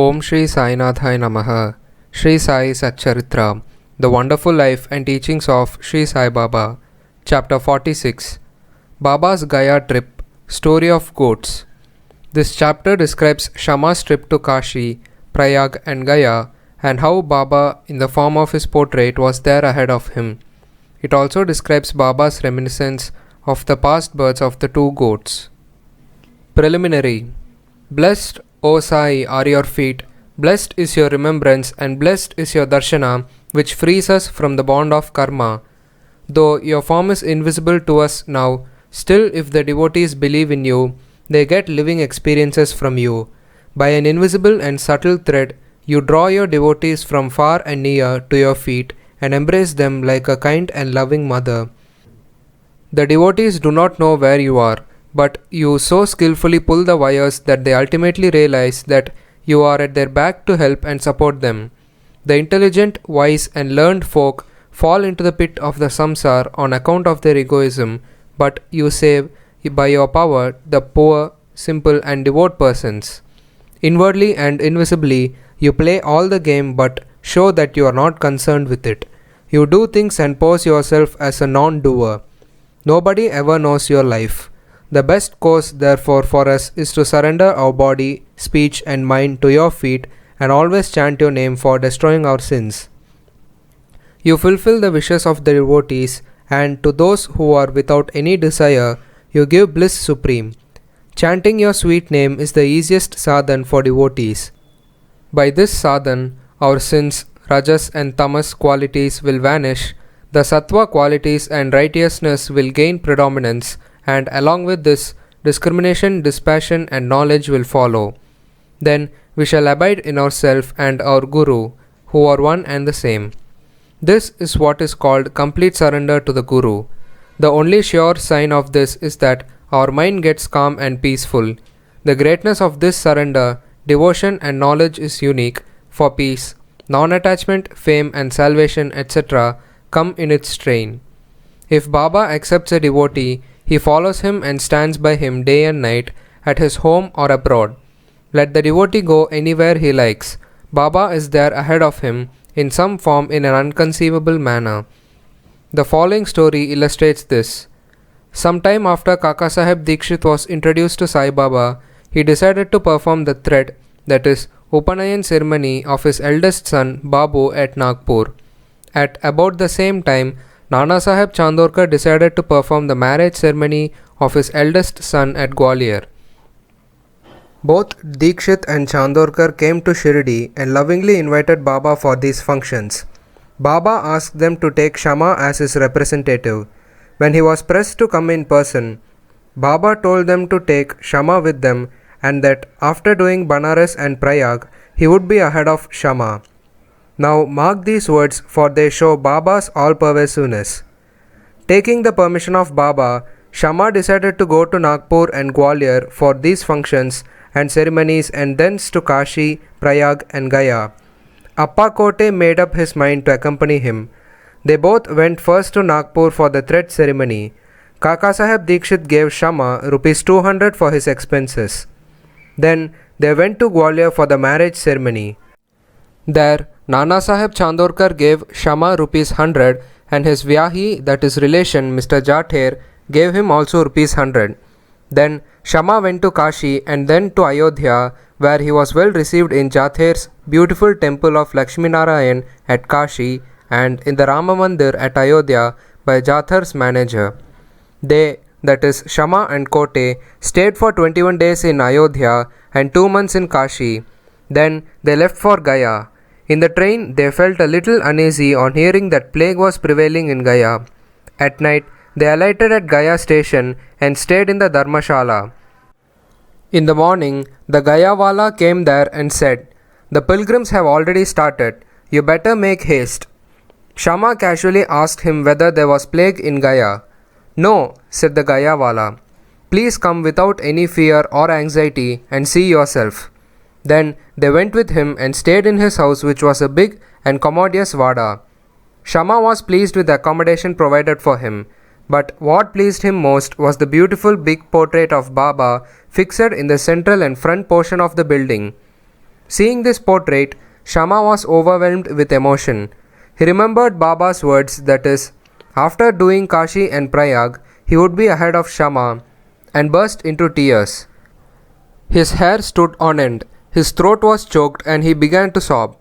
Om Shri Sainathay Namaha. Shri Sai Satcharitra. The Wonderful Life and Teachings of Shri Sai Baba. Chapter 46. Baba's Gaya Trip. Story of Goats. This chapter describes Shama's trip to Kashi, Prayag and Gaya, and how Baba, in the form of his portrait, was there ahead of him. It also describes Baba's reminiscence of the past births of the two goats. Preliminary. Blessed, O Sai, are your feet, blessed is your remembrance, and blessed is your darshana, which frees us from the bond of karma. Though your form is invisible to us now, still if the devotees believe in you, they get living experiences from you. By an invisible and subtle thread, you draw your devotees from far and near to your feet and embrace them like a kind and loving mother. The devotees do not know where you are, but you so skillfully pull the wires that they ultimately realize that you are at their back to help and support them. The intelligent, wise and learned folk fall into the pit of the samsara on account of their egoism, but you save by your power the poor, simple and devout persons. Inwardly and invisibly, you play all the game but show that you are not concerned with it. You do things and pose yourself as a non-doer. Nobody ever knows your life. The best course, therefore, for us is to surrender our body, speech and mind to your feet and always chant your name for destroying our sins. You fulfill the wishes of the devotees, and to those who are without any desire, you give bliss supreme. Chanting your sweet name is the easiest sadhan for devotees. By this sadhan, our sins, rajas and tamas qualities will vanish, the sattva qualities and righteousness will gain predominance, and along with this, discrimination, dispassion and knowledge will follow. Then we shall abide in ourself and our Guru, who are one and the same. This is what is called complete surrender to the Guru. The only sure sign of this is that our mind gets calm and peaceful. The greatness of this surrender, devotion and knowledge is unique, for peace, non-attachment, fame and salvation, etc. come in its train. If Baba accepts a devotee, he follows him and stands by him day and night, at his home or abroad. Let the devotee go anywhere he likes. Baba is there ahead of him, in some form in an unconceivable manner. The following story illustrates this. Some time after Kakasaheb Dikshit was introduced to Sai Baba, he decided to perform the thread, that is, Upanayan ceremony of his eldest son Babu at Nagpur. At about the same time, Nana Saheb Chandorkar decided to perform the marriage ceremony of his eldest son at Gwalior. Both Dikshit and Chandorkar came to Shiridi and lovingly invited Baba for these functions. Baba asked them to take Shama as his representative. When he was pressed to come in person, Baba told them to take Shama with them and that after doing Banaras and Prayag, he would be ahead of Shama. Now mark these words, for they show Baba's all-pervasiveness. Taking the permission of Baba, Shama decided to go to Nagpur and Gwalior for these functions and ceremonies and thence to Kashi, Prayag and Gaya. Appa Kote made up his mind to accompany him. They both went first to Nagpur for the thread ceremony. Kakasaheb Dikshit gave Shama rupees 200 for his expenses. Then they went to Gwalior for the marriage ceremony. There, Nana Saheb Chandorkar gave Shama rupees 100 and his Vyahi, that is relation, Mr. Jather, gave him also rupees 100. Then Shama went to Kashi and then to Ayodhya, where he was well received in Jather's beautiful temple of Lakshmi Narayan at Kashi and in the Rama Mandir at Ayodhya by Jather's manager. They, that is Shama and Kote, stayed for 21 days in Ayodhya and 2 months in Kashi. Then they left for Gaya. In the train, they felt a little uneasy on hearing that plague was prevailing in Gaya. At night, they alighted at Gaya station and stayed in the Dharmashala. In the morning, the Gayawala came there and said, "The pilgrims have already started. You better make haste." Shama casually asked him whether there was plague in Gaya. "No," said the Gayawala. "Please come without any fear or anxiety and see yourself." Then they went with him and stayed in his house, which was a big and commodious vada. Shama was pleased with the accommodation provided for him, but what pleased him most was the beautiful big portrait of Baba fixed in the central and front portion of the building. Seeing this portrait, Shama was overwhelmed with emotion. He remembered Baba's words, that is, after doing Kashi and Prayag, he would be ahead of Shama, and burst into tears. His hair stood on end, his throat was choked, and he began to sob.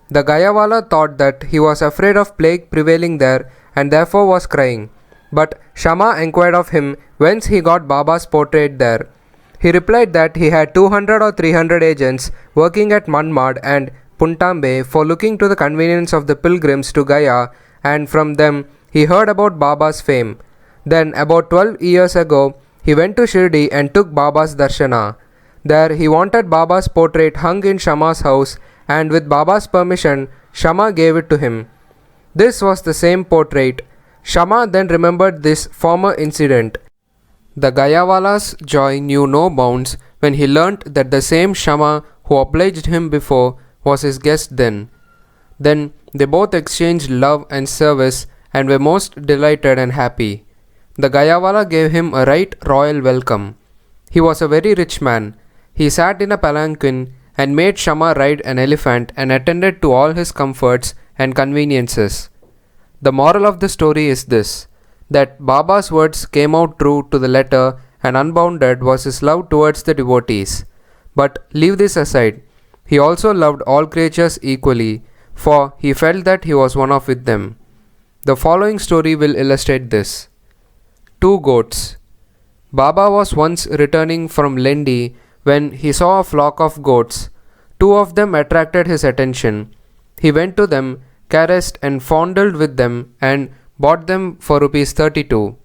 The Gayawala thought that he was afraid of plague prevailing there and therefore was crying. But Shama inquired of him whence he got Baba's portrait there. He replied that he had 200 or 300 agents working at Manmad and Puntambe for looking to the convenience of the pilgrims to Gaya, and from them he heard about Baba's fame. Then, about 12 years ago, he went to Shiridi and took Baba's darshana. There he wanted Baba's portrait hung in Shama's house, and with Baba's permission, Shama gave it to him. This was the same portrait. Shama then remembered this former incident. The Gayawala's joy knew no bounds when he learnt that the same Shama who obliged him before was his guest then. Then they both exchanged love and service and were most delighted and happy. The Gayawala gave him a right royal welcome. He was a very rich man. He sat in a palanquin and made Shama ride an elephant and attended to all his comforts and conveniences. The moral of the story is this, that Baba's words came out true to the letter, and unbounded was his love towards the devotees. But leave this aside, he also loved all creatures equally, for he felt that he was one of with them. The following story will illustrate this. Two goats. Baba was once returning from Lendi when he saw a flock of goats. Two of them attracted his attention. He went to them, caressed and fondled with them, and bought them for rupees 32.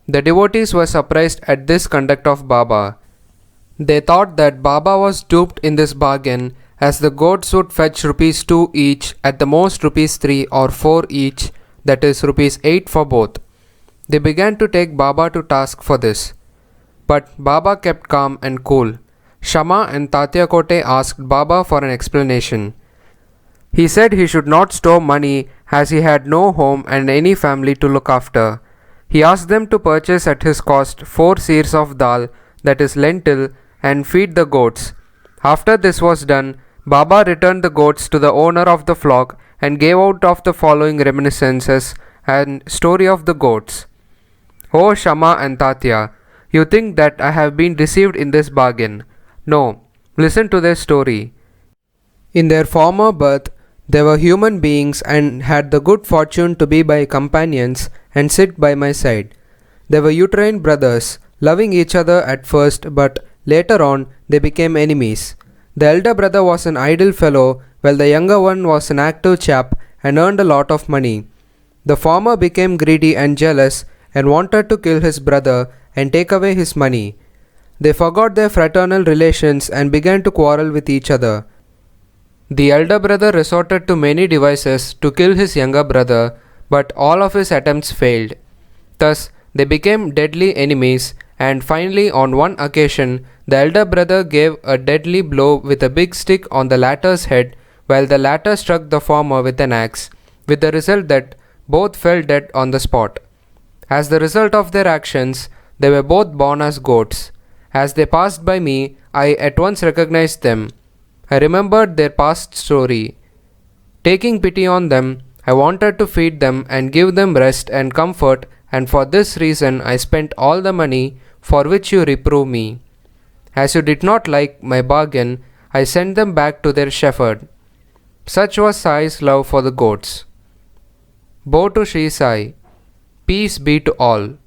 The devotees were surprised at this conduct of Baba. They thought that Baba was duped in this bargain, as the goats would fetch rupees 2 each, at the most rupees 3 or 4 each, that is rupees 8 for both. They began to take Baba to task for this. But Baba kept calm and cool. Shama and Tatya Kote asked Baba for an explanation. He said he should not store money as he had no home and any family to look after. He asked them to purchase at his cost 4 seers of dal, that is lentil, and feed the goats. After this was done, Baba returned the goats to the owner of the flock and gave out of the following reminiscences and story of the goats. O Shama and Tatya, you think that I have been deceived in this bargain. No, listen to their story. In their former birth, they were human beings and had the good fortune to be my companions and sit by my side. They were uterine brothers, loving each other at first, but later on they became enemies. The elder brother was an idle fellow, while the younger one was an active chap and earned a lot of money. The former became greedy and jealous and wanted to kill his brother and take away his money. They forgot their fraternal relations and began to quarrel with each other. The elder brother resorted to many devices to kill his younger brother, but all of his attempts failed. Thus, they became deadly enemies, and finally on one occasion, the elder brother gave a deadly blow with a big stick on the latter's head, while the latter struck the former with an axe, with the result that both fell dead on the spot. As the result of their actions, they were both born as goats. As they passed by me, I at once recognized them. I remembered their past story. Taking pity on them, I wanted to feed them and give them rest and comfort, and for this reason I spent all the money for which you reprove me. As you did not like my bargain, I sent them back to their shepherd. Such was Sai's love for the goats. Bow to Sri Sai. Peace be to all.